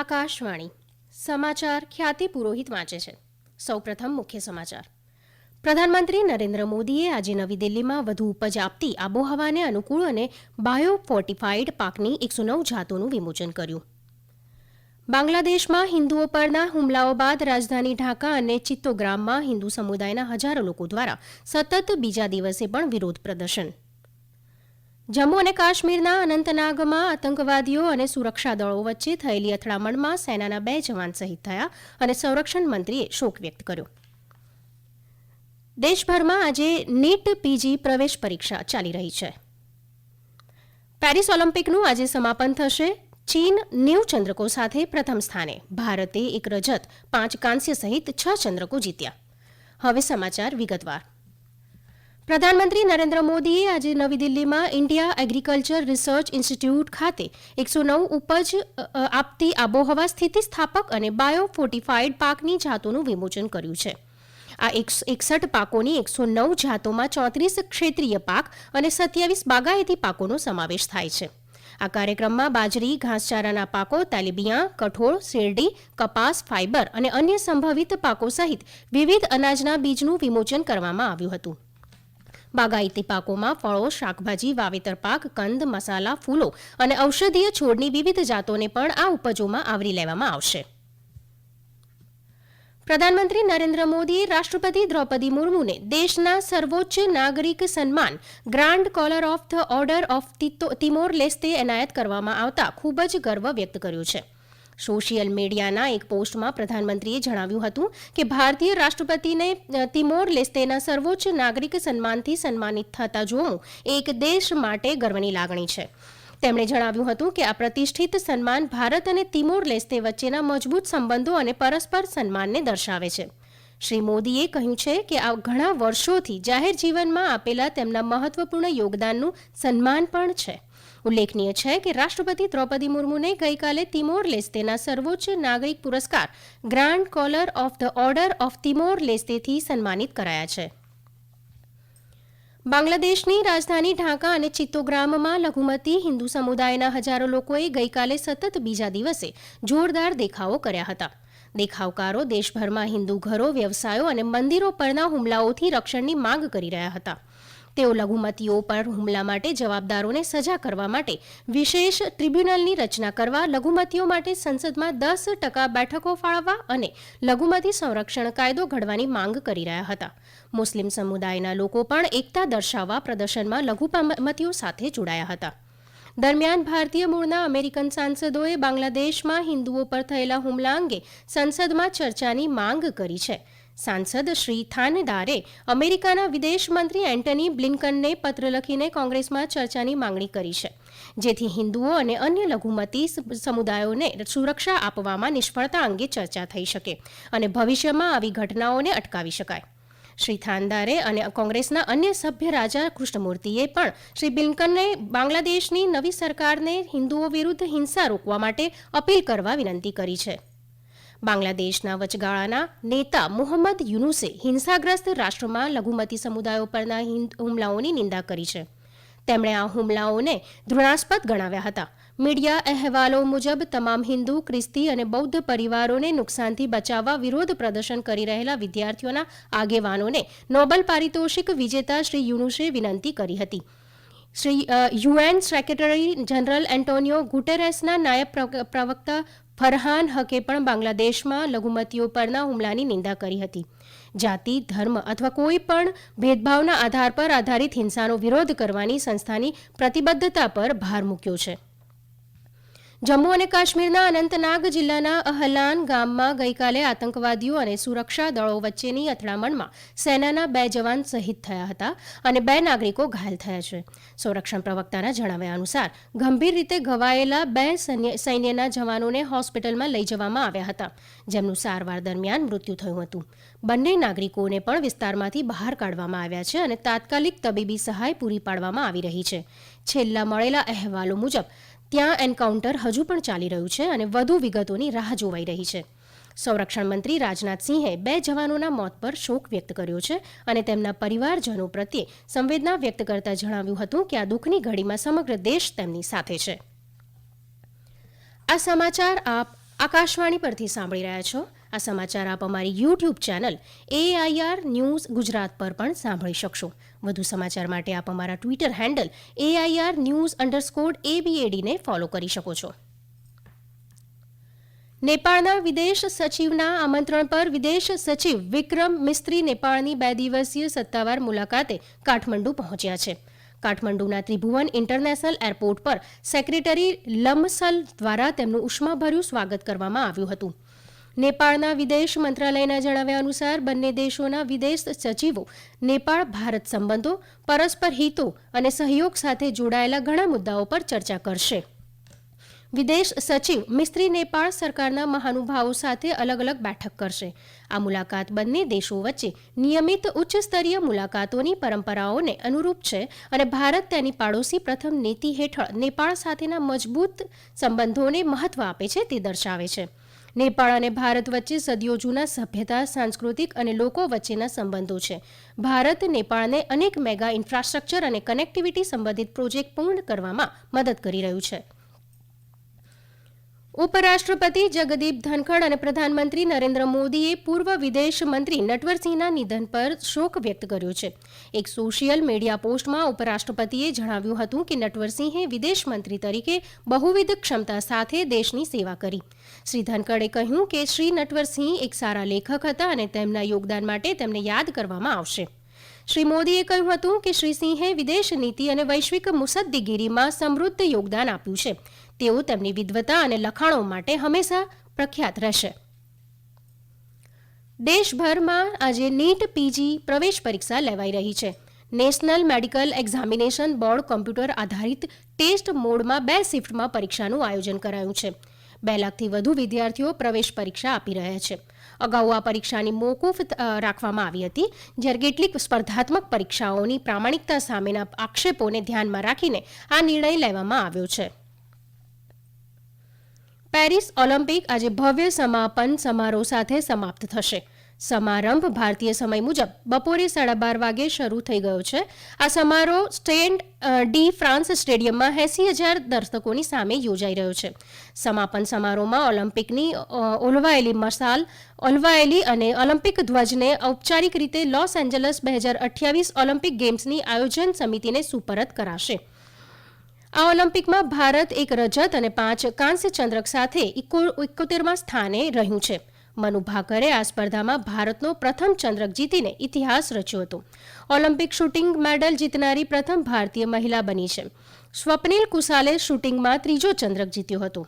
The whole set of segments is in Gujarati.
આકાશવાણી સમાચાર ખ્યાતિ પુરોહિત વાંચે છે. સૌપ્રથમ મુખ્ય સમાચાર. પ્રધાનમંત્રી નરેન્દ્ર મોદીએ આજે નવી દિલ્હીમાં વધુ ઉપજ આપતી આબોહવાને અનુકૂળ અને બાયોફોર્ટિફાઈડ પાકની 109 જાતોનું વિમોચન કર્યું. બાંગ્લાદેશમાં હિન્દુઓ પરના હુમલાઓ બાદ રાજધાની ઢાકા અને ચિત્તોગ્રામમાં હિન્દુ સમુદાયના હજારો લોકો દ્વારા સતત બીજા દિવસે પણ વિરોધ પ્રદર્શન. જમ્મુ અને કાશ્મીરના અનંતનાગમાં આતંકવાદીઓ અને સુરક્ષા દળો વચ્ચે થયેલી અથડામણમાં સેનાના 2 જવાન શહીદ થયા અને સંરક્ષણ મંત્રીએ શોક વ્યક્ત કર્યો. દેશભરમાં આજે નીટ પીજી પ્રવેશ પરીક્ષા ચાલી રહી છે. પેરિસ ઓલિમ્પિકનું આજે સમાપન થશે. ચીન 90 ચંદ્રકો સાથે પ્રથમ સ્થાને. ભારતે 1 રજત 5 કાંસ્ય સહિત 6 ચંદ્રકો જીત્યા. હવે સમાચાર વિગતવાર. પ્રધાનમંત્રી નરેન્દ્ર મોદીએ આજે નવી દિલ્હીમાં ઇન્ડિયા એગ્રીકલ્ચર રિસર્ચ ઇન્સ્ટિટ્યૂટ ખાતે 109 ઉપજ આપતી આબોહવા સ્થિતિસ્થાપક અને બાયોફોર્ટિફાઈડ પાકની જાતોનું વિમોચન કર્યું છે. આ 61 પાકોની 109 જાતોમાં 34 ક્ષેત્રીય પાક અને 27 બાગાયતી પાકોનો સમાવેશ થાય છે. આ કાર્યક્રમમાં બાજરી, ઘાસચારાના પાકો, તેલીબિયાં, કઠોળ, શેરડી, કપાસ, ફાઇબર અને અન્ય સંભવિત પાકો સહિત વિવિધ અનાજના બીજનું વિમોચન કરવામાં આવ્યું હતું. બાગાયતી પાકોમાં ફળો, શાકભાજી, વાવેતર પાક, કંદ, મસાલા, ફૂલો અને ઔષધીય છોડની વિવિધ જાતોને પણ આ ઉપજોમાં આવરી લેવામાં આવશે. પ્રધાનમંત્રી નરેન્દ્ર મોદીએ રાષ્ટ્રપતિ દ્રૌપદી મુર્મુને દેશના સર્વોચ્ચ નાગરિક સન્માન grand collar of the order of Timor Leste એનાયત કરવામાં આવતા ખૂબ જ ગર્વ વ્યક્ત કર્યો છે. સોશિયલ મીડિયાના એક પોસ્ટમાં પ્રધાનમંત્રીએ જણાવ્યું હતું કે ભારતીય રાષ્ટ્રપતિને તિમોર લેસ્તેના સર્વોચ્ચ નાગરિક સન્માનથી સન્માનિત થતા જોવું એક દેશ માટે ગર્વની લાગણી છે. તેમણે જણાવ્યું હતું કે આ પ્રતિષ્ઠિત સન્માન ભારત અને તિમોર લેસ્તે વચ્ચેના મજબૂત સંબંધો અને પરસ્પર સન્માનને દર્શાવે છે. શ્રી મોદીએ કહ્યું છે કે આ ઘણા વર્ષોથી જાહેર જીવનમાં આપેલા તેમના મહત્વપૂર્ણ યોગદાનનું સન્માન પણ છે. ઉલ્લેખનીય છે કે રાષ્ટ્રપતિ દ્રૌપદી મુર્મુને ગઈકાલે તિમોર લેસ્તેના સર્વોચ્ચ નાગરિક પુરસ્કાર grand collar of the order of Timor લેસ્તેથી સન્માનિત કરાયા છે. બાંગ્લાદેશની રાજધાની ઢાકા અને ચિત્તોગ્રામમાં લઘુમતી હિન્દુ સમુદાયના હજારો લોકોએ ગઈકાલે સતત બીજા દિવસે જોરદાર દેખાવો કર્યા હતા. દેખાવકારો દેશભરમાં હિન્દુ ઘરો, વ્યવસાયો અને મંદિરો પરના હુમલાઓથી રક્ષણની માંગ કરી રહ્યા હતા. તેઓ લઘુમતીઓ પર હુમલા માટે જવાબદારોને સજા કરવા માટે વિશેષ ટ્રિબ્યુનલની રચના કરવા, લઘુમતીઓ માટે સંસદમાં 10% બેઠકો ફાળવવા અને લઘુમતી સંરક્ષણ કાયદો ઘડવાની માંગ કરી રહ્યા હતા. મુસ્લિમ સમુદાયના લોકો પણ એકતા દર્શાવવા પ્રદર્શનમાં લઘુમતીઓ સાથે જોડાયા હતા. દરમિયાન ભારતીય મૂળના અમેરિકન સાંસદોએ બાંગ્લાદેશમાં હિન્દુઓ પર થયેલા હુમલા અંગે સંસદમાં ચર્ચાની માંગ કરી છે. સાંસદ શ્રી થાનદારે અમેરિકાના વિદેશ મંત્રી એન્ટની બ્લિન્કનને પત્ર લખીને કોંગ્રેસમાં ચર્ચાની માંગણી કરી છે, જેથી હિન્દુઓ અને અન્ય લઘુમતી સમુદાયોને સુરક્ષા આપવામાં નિષ્ફળતા અંગે ચર્ચા થઈ શકે અને ભવિષ્યમાં આવી ઘટનાઓને અટકાવી શકાય. શ્રી થાનદારે અને કોંગ્રેસના અન્ય સભ્ય રાજા કૃષ્ણમૂર્તિએ પણ શ્રી બ્લિન્કનને બાંગ્લાદેશની નવી સરકારને હિન્દુઓ વિરુદ્ધ હિંસા રોકવા માટે અપીલ કરવા વિનંતી કરી છે. બાંગ્લાદેશના વચગાળાના નેતા મુહમ્મદ યુનુસે હિંસાગ્રસ્ત રાષ્ટ્રમાં લઘુમતી સમુદાયો પરના હુમલાઓની નિંદા કરી છે. તેમણે આ હુમલાઓને ઘૃણાસ્પદ ગણાવ્યા હતા. મીડિયા અહેવાલો મુજબ તમામ હિન્દુ, ખ્રિસ્તી અને બૌદ્ધ પરિવારોને નુકસાનથી બચાવવા વિરોધ પ્રદર્શન કરી રહેલા વિદ્યાર્થીઓના આગેવાનોને નોબેલ પારિતોષિક વિજેતા શ્રી યુનુસે વિનંતી કરી હતી. Shri UN secretary general Antonio ગુટેરેસના નાયબ પ્રવક્તા ફરહાન હકે પણ બાંગ્લાદેશમાં લઘુમતીઓ પરના હુમલાની નિંદા કરી હતી. જાતિ, ધર્મ અથવા કોઈ પણ ભેદભાવના આધાર પર આધારિત હિંસાનો વિરોધ કરવાની સંસ્થાની પ્રતિબદ્ધતા પર ભાર મૂક્યો છે. જમ્મુ અને કાશ્મીરના અનંતનાગ જિલ્લાના અહલાન ગામમાં ગઈકાલે આતંકવાદીઓ અને સુરક્ષા દળો વચ્ચેની અથડામણમાં સેનાના 2 જવાન શહીદ થયા હતા અને 2 નાગરિકો ઘાયલ થયા છે. સંરક્ષણ પ્રવક્તાના જણાવ્યા અનુસાર ગંભીર રીતે ઘવાયેલા 2 સૈન્યના જવાનોને હોસ્પિટલમાં લઈ જવામાં આવ્યા હતા, જેમનું સારવાર દરમિયાન મૃત્યુ થયું હતું. બંને નાગરિકોને પણ વિસ્તારમાંથી બહાર કાઢવામાં આવ્યા છે અને તાત્કાલિક તબીબી સહાય પૂરી પાડવામાં આવી રહી છે. છેલ્લા મળેલા અહેવાલો મુજબ ત્યાં એન્કાઉન્ટર હજુ પણ ચાલી રહ્યું છે અને વધુ વિગતોની રાહ જોવાઈ રહી છે. સંરક્ષણ મંત્રી રાજનાથસિંહે 2 જવાનોના મોત પર શોક વ્યક્ત કર્યો છે અને તેમના પરિવારજનો પ્રત્યે સંવેદના વ્યક્ત કરતા જણાવ્યું હતું કે આ દુઃખની ઘડીમાં સમગ્ર દેશ તેમની સાથે છે. આ સમાચાર આપ આકાશવાણી પરથી સાંભળી રહ્યા છો. આ સમાચાર આપ અમારી YouTube channel AIR news Gujarat પર પણ સાંભળી શકશો. વધુ સમાચાર માટે આપ અમારા ટ્વિટર હેન્ડલ AIR_news_ABAD ને ફોલો કરી શકો છો. નેપાળના વિદેશ સચિવના આમંત્રણ પર વિદેશ સચિવ વિક્રમ મિસ્ત્રી નેપાળની 2 દિવસીય સત્તાવાર મુલાકાતે કાઠમંડુ પહોંચ્યા છે. કાઠમંડુના ત્રિભુવન ઇન્ટરનેશનલ એરપોર્ટ પર સેક્રેટરી લમસલ દ્વારા તેમનું ઉષ્માભર્યું સ્વાગત કરવામાં આવ્યું હતું. નેપાળના વિદેશ મંત્રાલયના જણાવ્યા અનુસાર બંને દેશોના વિદેશ સચિવો નેપાળ ભારત સંબંધો, પરસ્પર હિતો અને સહયોગ સાથે જોડાયેલા ઘણા મુદ્દાઓ પર ચર્ચા કરશે. વિદેશ સચિવ મિસ્ત્રી નેપાળ સરકારના મહાનુભાવો સાથે અલગ અલગ બેઠક કરશે. આ મુલાકાત બંને દેશો વચ્ચે નિયમિત ઉચ્ચ સ્તરીય મુલાકાતોની પરંપરાઓને અનુરૂપ છે અને ભારત તેની પાડોશી પ્રથમ નીતિ હેઠળ નેપાળ સાથેના મજબૂત સંબંધોને મહત્વ આપે છે તે દર્શાવે છે. નેપાળ અને ભારત વચ્ચે સદીઓ જૂના સભ્યતા, સાંસ્કૃતિક અને લોકો વચ્ચેના સંબંધો છે. ભારત નેપાળને અનેક મેગા ઇન્ફ્રાસ્ટ્રક્ચર અને કનેક્ટિવિટી સંબંધિત પ્રોજેક્ટ પૂર્ણ કરવામાં મદદ કરી રહ્યું છે. ઉપરાષ્ટ્રપતિ જગદીપ ધનખડ અને પ્રધાનમંત્રી નરેન્દ્ર મોદીએ પૂર્વ વિદેશ મંત્રી નટવરસિંહના નિધન પર શોક વ્યક્ત કર્યો છે. એક સોશિયલ મીડિયા પોસ્ટમાં ઉપરાષ્ટ્રપતિએ જણાવ્યું હતું કે નટવરસિંહે વિદેશ મંત્રી તરીકે બહુવિધ ક્ષમતા સાથે દેશની સેવા કરી. શ્રી ધનખડે કહ્યું કે શ્રી નટવરસિંહ એક સારા લેખક હતા અને તેમના યોગદાન માટે તેમને યાદ કરવામાં આવશે. શ્રી મોદીએ કહ્યું હતું કે શ્રી સિંહે વિદેશ નીતિ અને વૈશ્વિક મુસદ્દીગીરીમાં સમૃદ્ધ યોગદાન આપ્યું છે. તેઓ તેમની વિદ્વતા અને લખાણો માટે હંમેશા પ્રખ્યાત રહેશે. દેશભરમાં આજે નીટ PG પ્રવેશ પરીક્ષા લેવાઈ રહી છે. National medical examination board computer આધારિત ટેસ્ટ મોડમાં 2 શિફ્ટમાં પરીક્ષાનું આયોજન કરાયું છે. 2 લાખથી વધુ વિદ્યાર્થીઓ પ્રવેશ પરીક્ષા આપી રહ્યા છે. અગાઉ આ પરીક્ષાની મોકૂફ રાખવામાં આવી હતી, જ્યારે કેટલીક સ્પર્ધાત્મક પરીક્ષાઓની પ્રામાણિકતા સામેના આક્ષેપોને ધ્યાનમાં રાખીને આ નિર્ણય લેવામાં આવ્યો છે. પેરિસ ઓલિમ્પિક આજે ભવ્ય સમાપન સમારોહ સાથે સમાપ્ત થશે. સમારંભ ભારતીય સમય મુજબ બપોરે 12:30 વાગે શરૂ થઈ ગયો છે. આ સમારોહ સ્ટેડ ડી ફ્રાન્સ સ્ટેડિયમમાં 80,000 દર્શકોની સામે યોજાઈ રહ્યો છે. સમાપન સમારોહમાં ઓલિમ્પિકની ઓલવાયેલી અને ઓલિમ્પિક ધ્વજને ઔપચારિક રીતે લોસ એન્જલસ 2028 ઓલિમ્પિક ગેમ્સની આયોજન સમિતિને સુપરત કરાશે. આ ઓલિમ્પિકમાં ભારત 1 રજત અને 5 કાંસ્ય ચંદ્રક સાથે 71મા સ્થાને રહ્યું છે. મનુ ભાકરે આ સ્પર્ધામાં ભારતનો પ્રથમ ચંદ્રક જીતીને ઇતિહાસ રચ્યો હતો. ઓલિમ્પિક શૂટિંગ મેડલ જીતનારી પ્રથમ ભારતીય મહિલા બની છે. સ્વપ્નિલ કુસાલે શૂટિંગમાં 3જો ચંદ્રક જીત્યો હતો.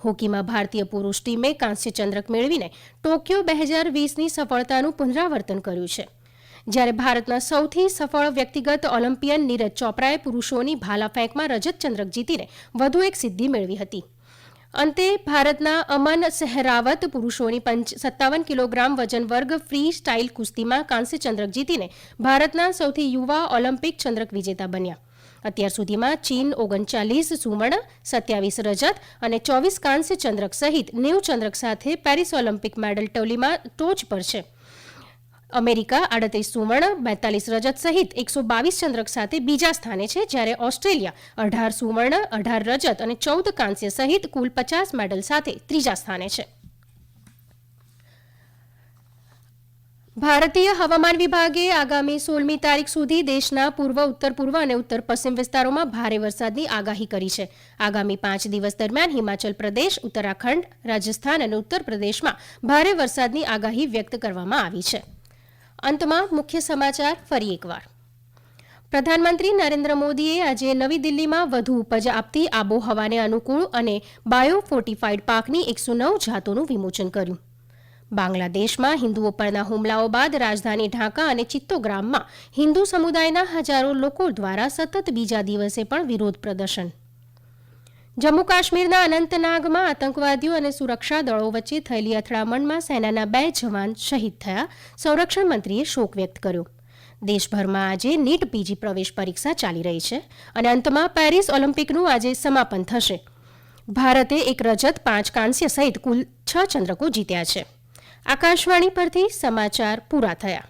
હોકીમાં ભારતીય પુરુષ ટીમે કાંસ્ય ચંદ્રક મેળવીને ટોક્યો 2020ની સફળતાનું પુનરાવર્તન કર્યું છે. જ્યારે ભારતના સૌથી સફળ વ્યક્તિગત ઓલિમ્પિયન નીરજ ચોપરાએ પુરુષોની ભાલા ફેંકમાં રજત ચંદ્રક જીતીને વધુ એક સિદ્ધિ મેળવી હતી. અંતે ભારતના અમન સહેરાવત પુરુષોની 57 કિલોગ્રામ વજન વર્ગ ફ્રી સ્ટાઇલ કુસ્તીમાં કાંસ્ય ચંદ્રક જીતીને ભારતના સૌથી યુવા ઓલિમ્પિક ચંદ્રક વિજેતા બન્યા. અત્યાર સુધીમાં ચીન 39 સુવર્ણ, 27 રજત અને 24 કાંસ્ય ચંદ્રક સહિત 90 ચંદ્રક સાથે પેરિસ ઓલિમ્પિક મેડલ ટોલીમાં ટોચ પર છે. અમેરિકા 38 સુવર્ણ, 42 રજત સહિત 122 ચંદ્રક સાથે બીજા સ્થાને છે, જ્યારે ઓસ્ટ્રેલિયા 18 સુવર્ણ, 18 રજત અને 14 કાંસ્ય સહિત કુલ 50 મેડલ સાથે ત્રીજા સ્થાને છે. ભારતીય હવામાન વિભાગે આગામી 16મી તારીખ સુધી દેશના પૂર્વ, ઉત્તર પૂર્વ અને ઉત્તર પશ્ચિમ વિસ્તારોમાં ભારે વરસાદની આગાહી કરી છે. આગામી 5 દિવસ દરમિયાન હિમાચલ પ્રદેશ, ઉત્તરાખંડ, રાજસ્થાન અને ઉત્તર પ્રદેશમાં ભારે વરસાદની આગાહી વ્યક્ત કરવામાં આવી છે. અંતમાં મુખ્ય સમાચાર ફરી એકવાર. પ્રધાનમંત્રી નરેન્દ્ર મોદીએ આજે નવી દિલ્હીમાં વધુ ઉપજ આપતી આબોહવાને અનુકૂળ અને બાયો ફોર્ટિફાઈડ પાકની 109 જાતોનું વિમોચન કર્યું. બાંગ્લાદેશમાં હિન્દુઓ પરના હુમલાઓ બાદ રાજધાની ઢાકા અને ચિત્તોગ્રામમાં હિન્દુ સમુદાયના હજારો લોકો દ્વારા સતત બીજા દિવસે પણ વિરોધ પ્રદર્શન. જમ્મુ કાશ્મીરના અનંતનાગમાં આતંકવાદીઓ અને સુરક્ષા દળો વચ્ચે થયેલી અથડામણમાં સેનાના 2 જવાન શહીદ થયા. સંરક્ષણ મંત્રીએ શોક વ્યક્ત કર્યો. દેશભરમાં આજે નીટ PG પ્રવેશ પરીક્ષા ચાલી રહી છે અને અંતમાં પેરિસ ઓલિમ્પિકનું આજે સમાપન થશે. ભારતે 1 રજત, 5 કાંસ્ય સહિત કુલ 6 ચંદ્રકો જીત્યા છે. આકાશવાણી પરથી સમાચાર પૂરા થયા.